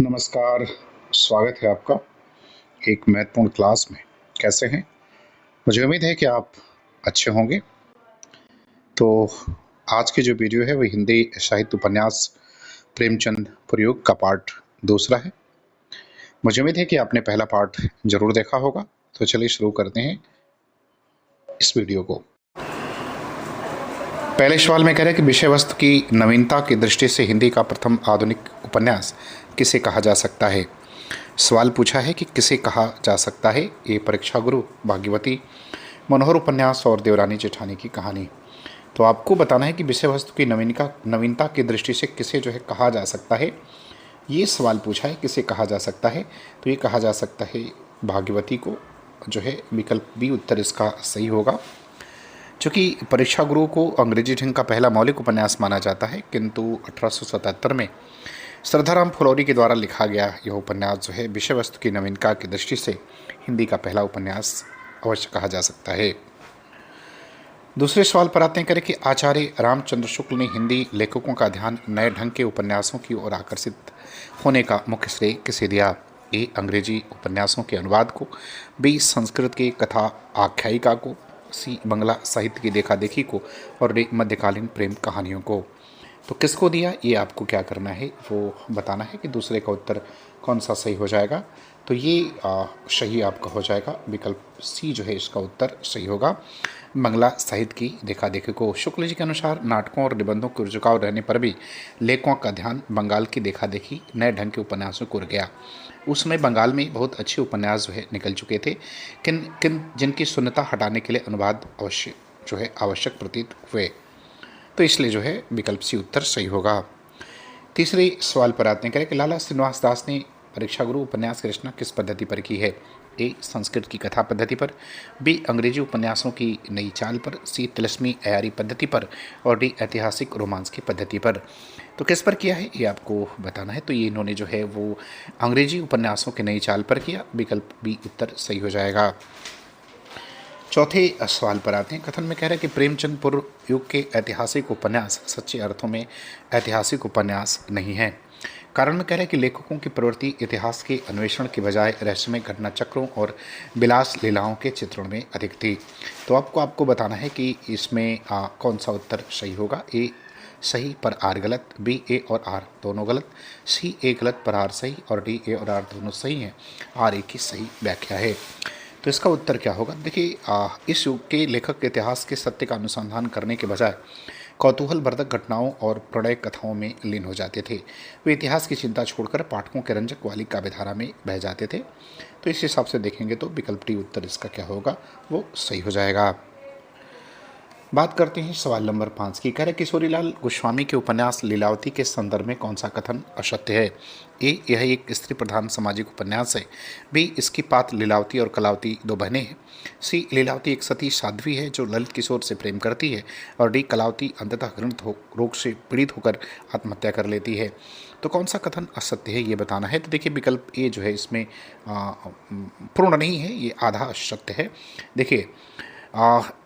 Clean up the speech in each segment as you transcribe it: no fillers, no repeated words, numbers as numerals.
नमस्कार, स्वागत है आपका एक महत्वपूर्ण क्लास में। कैसे हैं? मुझे उम्मीद है कि आप अच्छे होंगे। तो आज की जो वीडियो है वो हिंदी साहित्य उपन्यास प्रेमचंद प्रयोग का पार्ट दूसरा है। मुझे उम्मीद है कि आपने पहला पार्ट जरूर देखा होगा। तो चलिए शुरू करते हैं इस वीडियो को। पहले सवाल में कह रहे हैं कि विषय वस्तु की नवीनता की दृष्टि से हिंदी का प्रथम आधुनिक उपन्यास किसे कहा जा सकता है। सवाल पूछा है कि किसे कहा जा सकता है। ये परीक्षा गुरु, भाग्यवती, मनोहर उपन्यास और देवरानी जेठानी की कहानी। तो आपको बताना है कि विषय वस्तु की नवीनता की दृष्टि से किसे जो है कहा जा सकता है। ये सवाल पूछा है किसे कहा जा सकता है, तो ये कहा जा सकता है भाग्यवती को, जो है विकल्प बी उत्तर इसका सही होगा। चूँकि परीक्षा गुरु को अंग्रेजी ढंग का पहला मौलिक उपन्यास माना जाता है, किंतु 1877 में श्रद्धाराम फुलौरी के द्वारा लिखा गया यह उपन्यास जो है विषय वस्तु की नवीनता की दृष्टि से हिंदी का पहला उपन्यास अवश्य कहा जा सकता है। दूसरे सवाल पर आते हैं करें कि आचार्य रामचंद्र शुक्ल ने हिंदी लेखकों का ध्यान नए ढंग के उपन्यासों की ओर आकर्षित होने का मुख्य श्रेय किसे दिया। ए अंग्रेजी उपन्यासों के अनुवाद को, बी संस्कृत की कथा आख्यायिका को, सी बंगला साहित्य की देखा देखी को और डी मध्यकालीन प्रेम कहानियों को। तो किसको दिया ये आपको क्या करना है वो बताना है कि दूसरे का उत्तर कौन सा सही हो जाएगा। तो ये सही आपका हो जाएगा, विकल्प सी जो है इसका उत्तर सही होगा, बंगला साहित्य की देखा देखी को। शुक्ल जी के अनुसार नाटकों और निबंधों के रुझाव रहने पर भी लेखकों का ध्यान बंगाल की देखा देखी नए ढंग के उपन्यासों को गया। उस समय बंगाल में बहुत अच्छे उपन्यास जो है निकल चुके थे, जिनकी शून्यता हटाने के लिए अनुवाद अवश्य जो है आवश्यक प्रतीत हुए। तो इसलिए जो है विकल्प सी उत्तर सही होगा। तीसरे सवाल पर आते हैं करें कि लाला श्रीनिवास दास ने परीक्षा गुरु उपन्यास की रचना किस पद्धति पर की है। ए संस्कृत की कथा पद्धति पर, बी अंग्रेजी उपन्यासों की नई चाल पर, सी तिलस्मी अयारी पद्धति पर और डी ऐतिहासिक रोमांस की पद्धति पर। तो किस पर किया है ये आपको बताना है। तो ये इन्होंने जो है वो अंग्रेजी उपन्यासों की नई चाल पर किया, विकल्प बी उत्तर सही हो जाएगा। चौथे सवाल पर आते हैं। कथन में कह रहे हैं कि प्रेमचंद पूर्व युग के ऐतिहासिक उपन्यास सच्चे अर्थों में ऐतिहासिक उपन्यास नहीं है। कारण में कह रहे हैं कि लेखकों की प्रवृत्ति इतिहास के अन्वेषण के बजाय रहस्यमय घटना चक्रों और विलास लीलाओं के चित्रण में अधिक थी। तो आपको बताना है कि इसमें कौन सा उत्तर सही होगा। ए सही पर आर गलत, बी ए और आर दोनों गलत, सी ए गलत पर आर सही और डी ए और आर दोनों सही हैं। आर ए की सही व्याख्या है। तो इसका उत्तर क्या होगा। देखिए इस युग के लेखक इतिहास के सत्य का अनुसंधान करने के बजाय कौतूहलवर्धक घटनाओं और प्रणय कथाओं में लीन हो जाते थे। वे इतिहास की चिंता छोड़कर पाठकों के रंजक वाली काव्यधारा में बह जाते थे। तो इस हिसाब से देखेंगे तो विकल्प डी उत्तर इसका क्या होगा वो सही हो जाएगा। बात करते हैं सवाल नंबर 5 की। कह रहे किशोरीलाल गोस्वामी के उपन्यास लीलावती के संदर्भ में कौन सा कथन असत्य है। ए यह एक स्त्री प्रधान सामाजिक उपन्यास है, बी इसकी पात्र लीलावती और कलावती दो बहनें हैं, सी लीलावती एक सती साध्वी है जो ललित किशोर से प्रेम करती है और डी कलावती अंततः घृणित रोग से पीड़ित होकर आत्महत्या कर लेती है। तो कौन सा कथन असत्य है ये बताना है। तो देखिए विकल्प ए जो है इसमें पूर्ण नहीं है, ये आधा असत्य है। देखिए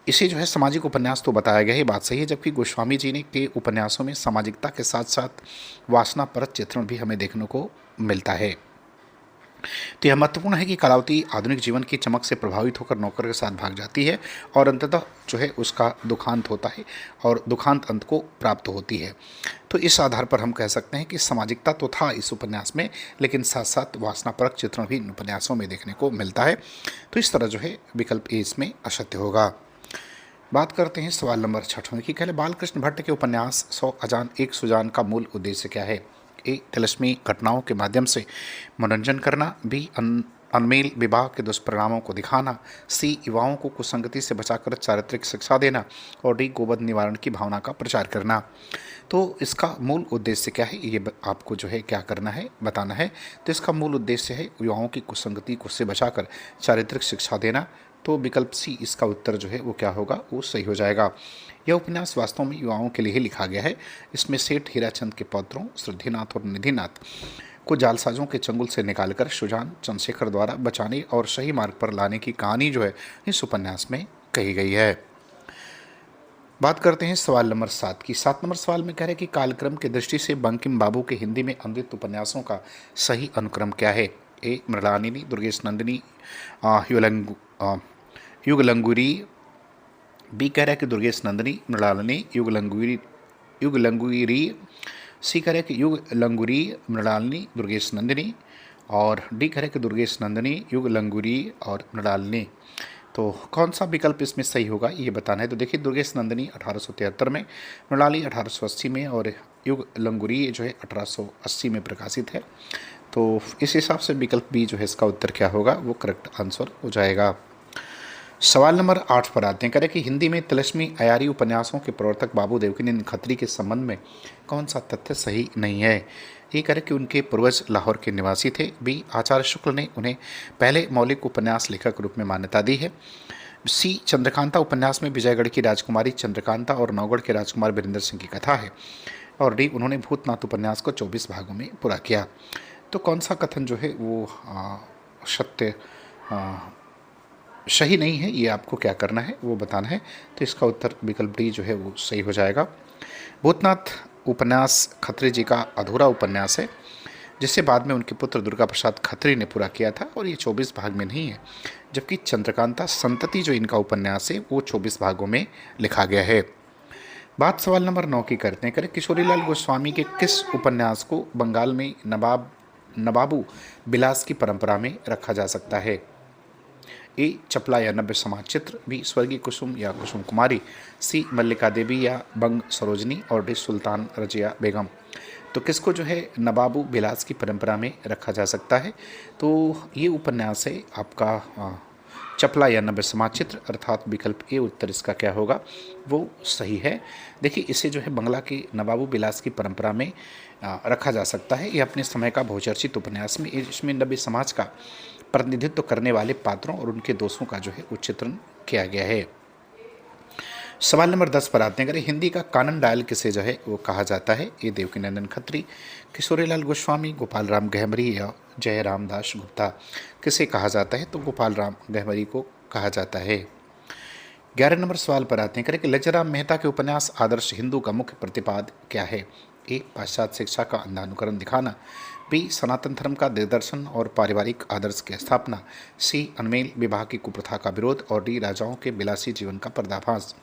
इसे जो है सामाजिक उपन्यास तो बताया गया है, बात सही है, जबकि गोस्वामी जी ने के उपन्यासों में सामाजिकता के साथ साथ वासनापरक चित्रण भी हमें देखने को मिलता है। तो यह महत्वपूर्ण है कि कलावती आधुनिक जीवन की चमक से प्रभावित होकर नौकर के साथ भाग जाती है और अंततः जो है उसका दुखांत होता है और दुखांत अंत को प्राप्त होती है। तो इस आधार पर हम कह सकते हैं कि सामाजिकता तो था इस उपन्यास में, लेकिन साथ साथ वासनापरक चित्रण भी इन उपन्यासों में देखने को मिलता है। तो इस तरह जो है विकल्प ए इसमें असत्य होगा। बात करते हैं सवाल नंबर 6 की। कहले बालकृष्ण भट्ट के उपन्यास 100 अजान एक सुजान का मूल उद्देश्य क्या है। ए तिलस्मी घटनाओं के माध्यम से मनोरंजन करना, बी अनमेल विवाह के दुष्परिणामों को दिखाना, सी युवाओं को कुसंगति से बचाकर चारित्रिक शिक्षा देना और डी गोवध निवारण की भावना का प्रचार करना। तो इसका मूल उद्देश्य क्या है ये आपको जो है क्या करना है बताना है। तो इसका मूल उद्देश्य है युवाओं की कुसंगति को से बचाकर चारित्रिक शिक्षा देना। तो विकल्प सी इसका उत्तर जो है वो क्या होगा वो सही हो जाएगा। यह उपन्यास वास्तव में युवाओं के लिए ही लिखा गया है। इसमें सेठ हीराचंद के पौत्रों श्रद्धिनाथ और निधिनाथ को जालसाजों के चंगुल से निकालकर सुजान चंद्रशेखर द्वारा बचाने और सही मार्ग पर लाने की कहानी जो है इस उपन्यास में कही गई है। बात करते हैं सवाल नंबर 7 की। 7 नंबर सवाल में कह रहे हैं कि कालक्रम की दृष्टि से बंकिम बाबू के हिंदी में अंकित उपन्यासों का सही अनुक्रम क्या है? ए मृणालिनी, दुर्गेश नंदिनी, युगलंगु युगलंगुरी। बी कह रहा है कि दुर्गेश नंदिनी, मृणालिनी, युगलंगुरी। सी कह रहा है कि युगलंगुरी, मृणालिनी, दुर्गेश नंदिनी। और डी कह रहा है कि दुर्गेश नंदिनी, युगलंगुरी और मृणालिनी। तो कौन सा विकल्प इसमें सही होगा ये बताना है। तो देखिए, दुर्गेश नंदिनी 1873 में, मृणाली 1880 में और युग लंगुरी जो है 1880 में प्रकाशित है। तो इस हिसाब से विकल्प बी जो है इसका उत्तर क्या होगा, वो करेक्ट आंसर हो जाएगा। सवाल नंबर 8 पर आते हैं। करें कि हिंदी में तिलस्मी अयारी उपन्यासों के प्रवर्तक बाबू देवकीनंदन खत्री के संबंध में कौन सा तथ्य सही नहीं है? ये करें कि उनके पूर्वज लाहौर के निवासी थे। बी आचार्य शुक्ल ने उन्हें पहले मौलिक उपन्यास लेखक रूप में मान्यता दी है। सी चंद्रकांता उपन्यास में विजयगढ़ की राजकुमारी चंद्रकांता और नौगढ़ के राजकुमार वीरेंद्र सिंह की कथा है। और डी उन्होंने भूतनाथ उपन्यास को 24 भागों में पूरा किया। तो कौन सा कथन जो है वो सत्य सही नहीं है, ये आपको क्या करना है वो बताना है। तो इसका उत्तर विकल्प डी जो है वो सही हो जाएगा। भूतनाथ उपन्यास खत्री जी का अधूरा उपन्यास है, जिसे बाद में उनके पुत्र दुर्गा प्रसाद खत्री ने पूरा किया था, और ये 24 भाग में नहीं है। जबकि चंद्रकांता संतति जो इनका उपन्यास है वो 24 भागों में लिखा गया है। बात सवाल नंबर 9 की करते हैं। करें किशोरीलाल गोस्वामी के किस उपन्यास को बंगाल में नवाबू बिलास की परंपरा में रखा जा सकता है? ए चपला या नव्य समाज चित्र, बी स्वर्गीय कुसुम या कुसुम कुमारी, सी मल्लिका देवी या बंग सरोजनी, और डी सुल्तान रजिया बेगम। तो किसको जो है नवाबू बिलास की परंपरा में रखा जा सकता है? तो ये उपन्यास है आपका चपला या नव्य समाज चित्र, अर्थात विकल्प ए उत्तर इसका क्या होगा, वो सही है। देखिए, इसे जो है बंगला के नवाबू बिलास की परंपरा में रखा जा सकता है। ये अपने समय का बहुचर्चित उपन्यास में इसमें नव्य समाज का प्रतिनिधित्व करने वाले पात्रों और उनके दोषों का जो है उच्चित्रण किया गया है। सवाल नंबर 10 पर आते हैं। अगर हिंदी का कानन डायल किसे जो है वो कहा जाता है? ये देवकीनंदन खत्री, किशोरीलाल गोस्वामी, गोपाल राम गहमरी या जय रामदास गुप्ता। किसे कहा जाता है? तो गोपाल राम गहमरी को कहा जाता है। 11 नंबर सवाल पर आते हैं। करें कि लज्जराम मेहता के उपन्यास आदर्श हिंदू का मुख्य प्रतिपाद क्या है? ए पाश्चात्य शिक्षा का अंधानुकरण दिखाना, बी सनातन धर्म का दिग्दर्शन और पारिवारिक आदर्श की स्थापना, सी अनमेल विवाह की कुप्रथा का विरोध, और डी राजाओं के विलासी जीवन का पर्दाफाश।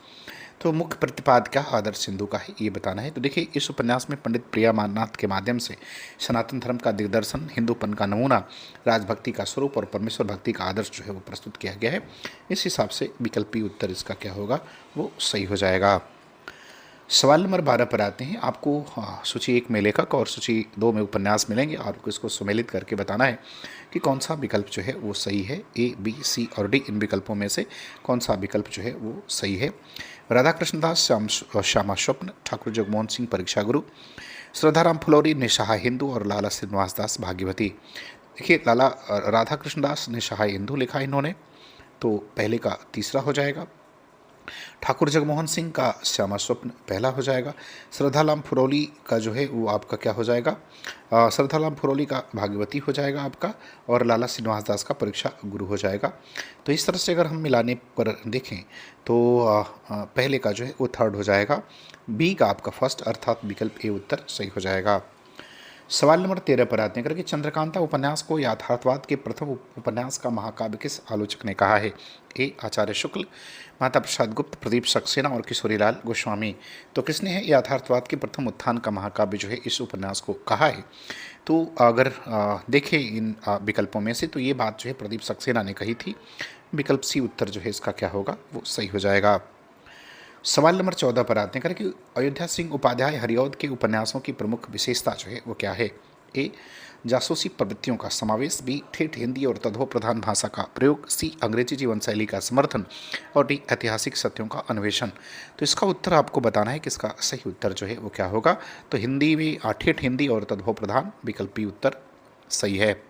तो मुख्य प्रतिपाद क्या आदर्श हिंदू का है ये बताना है। तो देखिए, इस उपन्यास में पंडित प्रिया माननाथ के माध्यम से सनातन धर्म का दिग्दर्शन, हिंदूपन का नमूना, राजभक्ति का स्वरूप और परमेश्वर भक्ति का आदर्श जो है वो प्रस्तुत किया गया है। इस हिसाब से विकल्पी उत्तर इसका क्या होगा, वो सही हो जाएगा। सवाल नंबर 12 पर आते हैं। आपको सूची 1 में लेखक और सूची 2 में उपन्यास मिलेंगे। आपको इसको सुमेलित करके बताना है कि कौन सा विकल्प जो है वो सही है। ए, बी, सी और डी इन विकल्पों में से कौन सा विकल्प जो है वो सही है? राधा कृष्णदास श्यामा स्वप्न, ठाकुर जगमोहन सिंह परीक्षा गुरु, श्रद्धाराम फुलौरी निशहा हिंदू, और लाला श्रीनिवास दास भाग्यवती। देखिए, राधा कृष्णदास निशहा हिंदू लिखा इन्होंने, तो पहले का तीसरा हो जाएगा। ठाकुर जगमोहन सिंह का श्यामा स्वप्न पहला हो जाएगा। श्रद्धाराम फुरौली का जो है वो आपका क्या हो जाएगा, श्रद्धाराम फुरौली का भाग्यवती हो जाएगा आपका, और लाला श्रीनिवास दास का परीक्षा गुरु हो जाएगा। तो इस तरह से अगर हम मिलाने पर देखें तो पहले का जो है वो थर्ड हो जाएगा, बी का आपका फर्स्ट, अर्थात विकल्प ए उत्तर सही हो जाएगा। सवाल नंबर 13 पर आते हैं। करके चंद्रकांता उपन्यास को यथार्थवाद के प्रथम उपन्यास का महाकाव्य किस आलोचक ने कहा है? ए आचार्य शुक्ल, माता प्रसाद गुप्त, प्रदीप सक्सेना और किशोरीलाल गोस्वामी। तो किसने है यथार्थवाद के प्रथम उत्थान का महाकाव्य जो है इस उपन्यास को कहा है? तो अगर देखें इन विकल्पों में से, तो ये बात जो है प्रदीप सक्सेना ने कही थी। विकल्प सी उत्तर जो है इसका क्या होगा, वो सही हो जाएगा। सवाल नंबर 14 पर आते हैं। करें कि अयोध्या सिंह उपाध्याय हरिऔध के उपन्यासों की प्रमुख विशेषता जो है वो क्या है? ए जासूसी प्रवृत्तियों का समावेश, बी ठेठ हिंदी और तद्भव प्रधान भाषा का प्रयोग, सी अंग्रेजी जीवन शैली का समर्थन, और डी ऐतिहासिक सत्यों का अन्वेषण। तो इसका उत्तर आपको बताना है कि इसका सही उत्तर जो है वो क्या होगा। तो हिंदी में ठेठ हिंदी और तद्भव प्रधान, विकल्पी उत्तर सही है।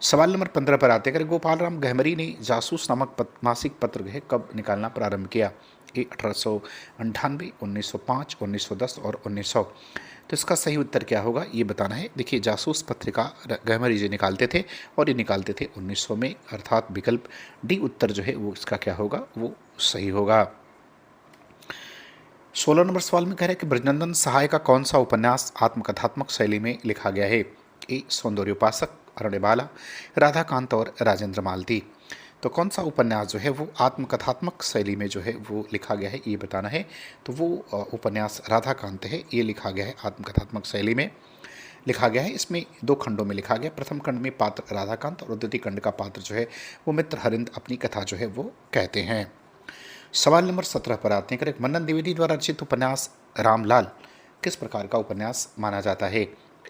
सवाल नंबर 15 पर आते हैं। गोपाल राम गहमरी ने जासूस नामक मासिक पत्र है कब निकालना प्रारंभ किया? ए 1898, 1905, 1910 और 1900। तो इसका सही उत्तर क्या होगा ये बताना है। देखिए, जासूस पत्रिका गहमरी जी निकालते थे, और ये निकालते थे 1900 में, अर्थात विकल्प डी उत्तर जो है वो इसका क्या होगा, वो सही होगा। 16 नंबर सवाल में कह रहे हैं कि ब्रजनंदन सहाय का कौन सा उपन्यास आत्मकथात्मक शैली में लिखा गया है। ए सौंदर्योपासक, अरण्यबाला, राधाकांत और राजेंद्र मालती। तो कौन सा उपन्यास जो है वो आत्मकथात्मक शैली में जो है वो लिखा गया है, ये बताना है। तो वो उपन्यास राधाकांत है, ये लिखा गया है आत्मकथात्मक शैली में लिखा गया है। इसमें 2 खंडों में लिखा गया। प्रथम खंड में पात्र राधाकांत और द्वितीय खंड का पात्र जो है वो मित्र हरिंद अपनी कथा जो है वो कहते हैं। सवाल नंबर 17 पर आते हैं। करेक्ट, मन्नन द्विवेदी द्वारा रचित उपन्यास रामलाल किस प्रकार का उपन्यास माना जाता है।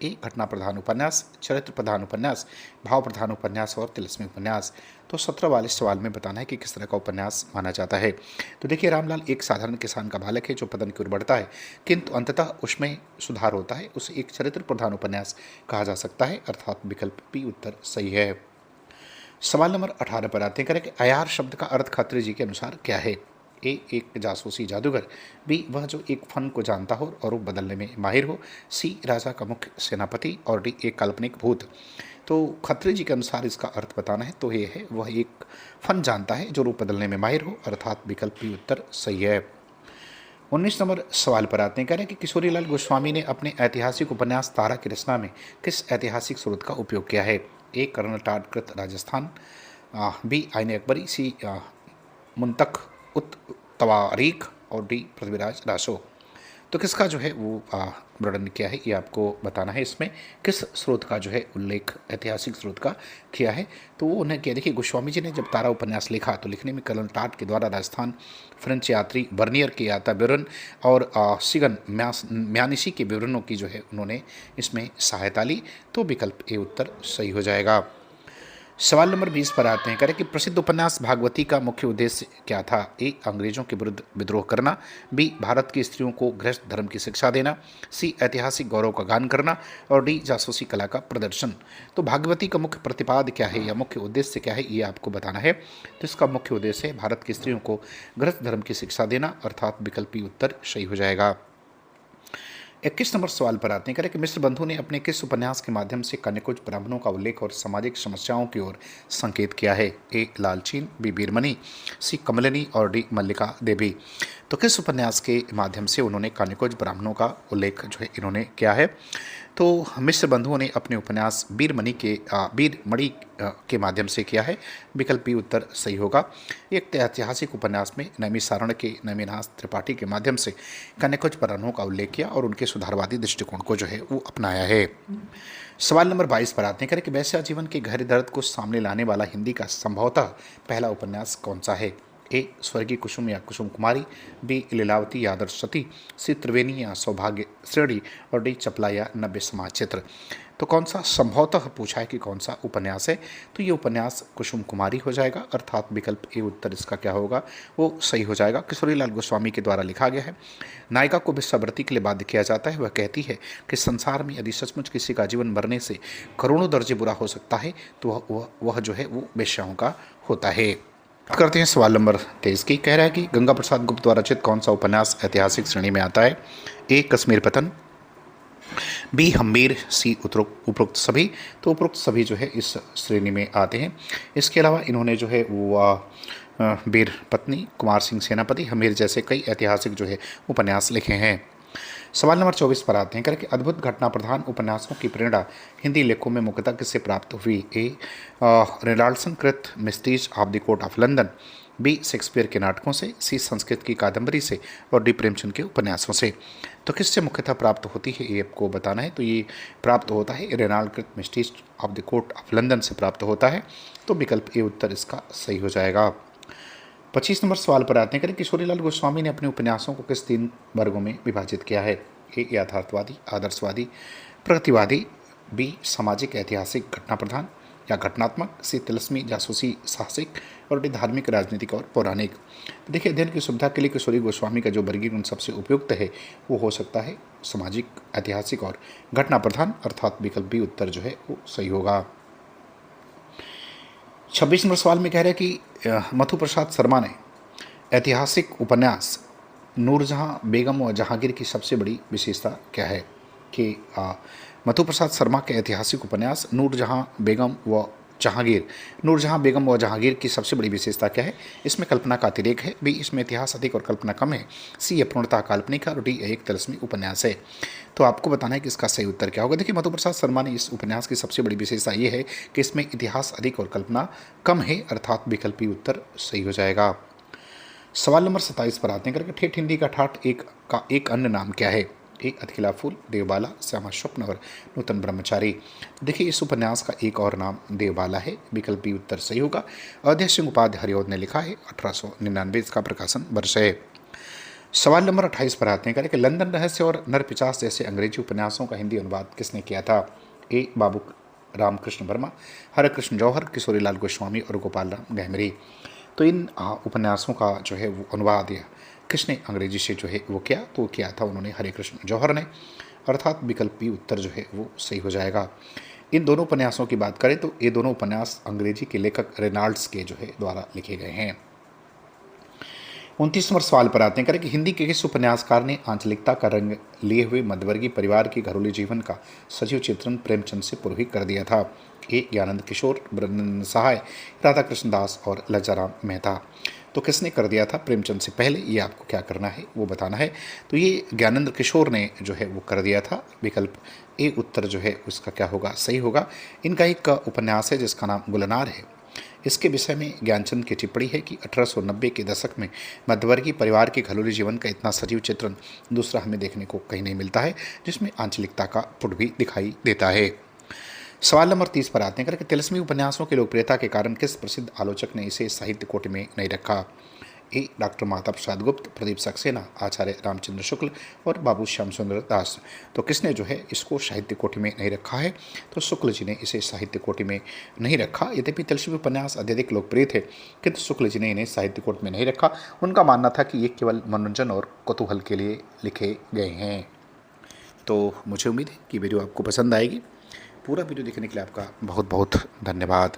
ए घटना प्रधान उपन्यास, चरित्र प्रधान उपन्यास, भाव प्रधान उपन्यास और तिलस्मी उपन्यास। तो 17 वाले सवाल में बताना है कि किस तरह का उपन्यास माना जाता है। तो देखिए, रामलाल एक साधारण किसान का बालक है जो पतन की ओर बढ़ता है, किंतु अंततः उसमें सुधार होता है। उसे एक चरित्र प्रधान उपन्यास कहा जा सकता है, अर्थात विकल्प बी उत्तर सही है। सवाल नंबर 18 पर आते हैं। करें कि अयार शब्द का अर्थ खत्री जी के अनुसार क्या है। ए एक जासूसी जादूगर, बी वह जो एक फन को जानता हो और रूप बदलने में माहिर हो, सी राजा का मुख्य सेनापति और डी एक काल्पनिक भूत। तो खत्री जी के अनुसार इसका अर्थ बताना है, तो ये है वह एक फन जानता है जो रूप बदलने में माहिर हो, अर्थात विकल्प बी उत्तर सही है। 19 नंबर सवाल पर आते हैं। कह रहे हैं कि किशोरीलाल गोस्वामी ने अपने ऐतिहासिक उपन्यास तारा की रचना में किस ऐतिहासिक स्रोत का उपयोग किया है। ए कर्नल टाडकृत राजस्थान, बी आईन अकबरी, सी मुंतख उत तवारीख और डी पृथ्वीराज रासो। तो किसका जो है वो वर्णन किया है, ये आपको बताना है। इसमें किस स्रोत का जो है उल्लेख ऐतिहासिक स्रोत का किया है, तो वो उन्हें किया। देखिए, गोस्वामी जी ने जब तारा उपन्यास लिखा तो लिखने में कर्नल टाट के द्वारा राजस्थान, फ्रेंच यात्री बर्नियर के यात्रा विवरण और सिगन म्यानिशी के विवरणों की जो है उन्होंने इसमें सहायता ली। तो विकल्प ए उत्तर सही हो जाएगा। सवाल नंबर 20 पर आते हैं। करें कि प्रसिद्ध उपन्यास भागवती का मुख्य उद्देश्य क्या था। ए अंग्रेजों के विरुद्ध विद्रोह करना, बी भारत की स्त्रियों को गृहस्थ धर्म की शिक्षा देना, सी ऐतिहासिक गौरव का गान करना और डी जासूसी कला का प्रदर्शन। तो भागवती का मुख्य प्रतिपाद क्या है या मुख्य उद्देश्य क्या है, ये आपको बताना है। तो इसका मुख्य उद्देश्य है भारत की स्त्रियों को गृहस्थ धर्म की शिक्षा देना, अर्थात विकल्पी उत्तर सही हो जाएगा। 21 नंबर सवाल पर आते हैं। करें कि मिश्र बंधु ने अपने किस उपन्यास के माध्यम से कन्याकुज ब्राह्मणों का उल्लेख और सामाजिक समस्याओं की ओर संकेत किया है। ए लालचीन, बी बीरमणि, सी कमलिनी और डी मल्लिका देवी। तो किस उपन्यास के माध्यम से उन्होंने कन्याकुज ब्राह्मणों का उल्लेख जो है इन्होंने किया है। तो मिश्र बंधुओं ने अपने उपन्यास वीरमणि के माध्यम से किया है। विकल्प बी उत्तर सही होगा। एक ऐतिहासिक उपन्यास में नैमिषारण्य के नैमिनाथ त्रिपाठी के माध्यम से कन्याकुज ब्राह्मणों का उल्लेख किया और उनके सुधारवादी दृष्टिकोण को जो है वो अपनाया है। सवाल नंबर 22 पर आते हैं। करें कि वैश्या जीवन के गहरे दर्द को सामने लाने वाला हिंदी का संभवतः पहला उपन्यास कौन सा है। ए स्वर्गीय कुसुम या कुसुम कुमारी, बी लीलावती या आदर्श सती, सी त्रिवेणी या सौभाग्य श्रेणी और डी चपला या नव्य समाज चित्र। तो कौन सा संभवतः पूछा है कि कौन सा उपन्यास है, तो ये उपन्यास कुसुम कुमारी हो जाएगा, अर्थात विकल्प ए उत्तर इसका क्या होगा वो सही हो जाएगा। किशोरीलाल गोस्वामी के द्वारा लिखा गया है। नायिका को वेश्यावृत्ति के लिए बाध्य किया जाता है। वह कहती है कि संसार में यदि सचमुच किसी का जीवन मरने से करोड़ों दर्जे बुरा हो सकता है तो वह जो है वो वेश्याओं का होता है। करते हैं सवाल नंबर 23 की। कह रहा है कि गंगा प्रसाद गुप्त द्वारा रचित कौन सा उपन्यास ऐतिहासिक श्रेणी में आता है। ए कश्मीर पतन, बी हम्मीर, सी उपरोक्त सभी। तो उपरोक्त सभी जो है इस श्रेणी में आते हैं। इसके अलावा इन्होंने जो है वो वीर पत्नी, कुमार सिंह सेनापति, हमीर जैसे कई ऐतिहासिक जो है उपन्यास लिखे हैं। सवाल नंबर 24 पर आते हैं। करें कि अद्भुत घटना प्रधान उपन्यासों की प्रेरणा हिंदी लेखों में मुख्यतः किससे प्राप्त हुई। ए रेनाल्डसन कृत mysteries of the court of London, B Shakespeare के नाटकों से, सी संस्कृत की कादम्बरी से और डी प्रेमचंद के उपन्यासों से। तो किससे मुख्यतः प्राप्त होती है ये आपको बताना है। तो ये प्राप्त होता है रेनाल्ड कृत mysteries of the court of London से प्राप्त होता है। तो विकल्प ए उत्तर इसका सही हो जाएगा। 25 नंबर सवाल पर आते हैं। करें किशोरीलाल गोस्वामी ने अपने उपन्यासों को किस 3 वर्गों में विभाजित किया है। ए यथार्थवादी, आदर्शवादी, प्रगतिवादी, बी सामाजिक ऐतिहासिक घटना प्रधान या घटनात्मक, सी तिलस्मी जासूसी साहसिक और डी धार्मिक राजनीतिक और पौराणिक। देखिए, अध्ययन की सुविधा के लिए किशोरी गोस्वामी का जो वर्गीकरण सबसे उपयुक्त है वो हो सकता है सामाजिक, ऐतिहासिक और घटना प्रधान, अर्थात विकल्प बी उत्तर जो है वो सही होगा। 26 नंबर सवाल में कह रहे हैं कि मथु प्रसाद शर्मा ने ऐतिहासिक उपन्यास नूरजहां बेगम व जहांगीर की सबसे बड़ी विशेषता क्या है। कि मथु प्रसाद शर्मा के ऐतिहासिक उपन्यास नूरजहां बेगम व जहांगीर। नूरजहां बेगम और जहांगीर की सबसे बड़ी विशेषता क्या है? इसमें कल्पना का अतिरेक है। बी, इसमें इतिहास अधिक और कल्पना कम है। सी, यह पूर्णतः काल्पनिक है। और डी, एक तिलस्मी उपन्यास है। तो आपको बताना है कि इसका सही उत्तर क्या होगा। देखिए, मधु प्रसाद शर्मा ने इस उपन्यास की सबसे बड़ी विशेषता ये है कि इसमें इतिहास अधिक और कल्पना कम है, अर्थात विकल्पी उत्तर सही हो जाएगा। सवाल नंबर 27 पर आते हैं करके ठेठ हिंदी का ठाठ एक अन्य नाम क्या है? ए, अतकिला फूल, देवबाला, श्यामा स्वप्न और नूतन ब्रह्मचारी। देखिए, इस उपन्यास का एक और नाम देवबाला है। विकल्पी उत्तर सही होगा। अवधेश सिंह उपाध्याय हरिऔध ने लिखा है। 1899 इसका प्रकाशन वर्ष है। सवाल नंबर 28 पर आते हैं करें कि लंदन रहस्य और नरपिशाच जैसे अंग्रेजी उपन्यासों का हिंदी अनुवाद किसने किया था? ए, बाबू रामकृष्ण वर्मा, हरकृष्ण जौहर, किशोरीलाल गोस्वामी और गोपाल राम गहमरी। तो इन उपन्यासों का जो है वो अनुवाद या किसने अंग्रेजी से जो है वो किया? तो किया था उन्होंने हरे कृष्ण जौहर ने, अर्थात विकल्पी उत्तर जो है वो सही हो जाएगा। इन दोनों उपन्यासों की बात करें तो ये दोनों उपन्यास अंग्रेजी के लेखक रेनाल्ड्स के जो है द्वारा लिखे गए हैं। 29 नंबर सवाल पर आते हैं करें कि हिंदी के किस उपन्यासकार ने आंचलिकता का रंग लिए हुए मध्यवर्गीय परिवार के घरेलू जीवन का सजीव चित्रण प्रेमचंद से पूर्व ही कर दिया था? ए, ज्ञानंद किशोर, ब्रह्मानंद सहाय, राधा कृष्ण दास और लज्जाराम मेहता। तो किसने कर दिया था प्रेमचंद से पहले? ये आपको क्या करना है वो बताना है। तो ये ज्ञानेंद्र किशोर ने जो है वो कर दिया था। विकल्प ए उत्तर जो है उसका क्या होगा? सही होगा। इनका एक उपन्यास है जिसका नाम गुलनार है। इसके विषय में ज्ञानचंद की टिप्पणी है कि 1890 के दशक में मध्यवर्गीय परिवार के घरेलू जीवन का इतना सजीव चित्रण दूसरा हमें देखने को कहीं नहीं मिलता है, जिसमें आंचलिकता का पुट भी दिखाई देता है। सवाल नंबर 30 पर आते हैं करके तिलस्मी उपन्यासों की लोकप्रियता के कारण किस प्रसिद्ध आलोचक ने इसे साहित्य कोटि में नहीं रखा? ए, डॉक्टर माता प्रसाद गुप्त, प्रदीप सक्सेना, आचार्य रामचंद्र शुक्ल और बाबू श्याम सुंदर दास। तो किसने जो है इसको साहित्य कोटि में नहीं रखा है? तो शुक्ल जी ने इसे साहित्य कोटि में नहीं रखा। यद्यपि तिलस्मी उपन्यास अत्यधिक लोकप्रिय थे, किंतु शुक्ल जी ने इन्हें साहित्य कोटि में नहीं रखा। उनका मानना था कि ये केवल मनोरंजन और कौतूहल के लिए लिखे गए हैं। तो मुझे उम्मीद है कि वीडियो आपको पसंद आएगी। पूरा वीडियो देखने के लिए आपका बहुत बहुत धन्यवाद।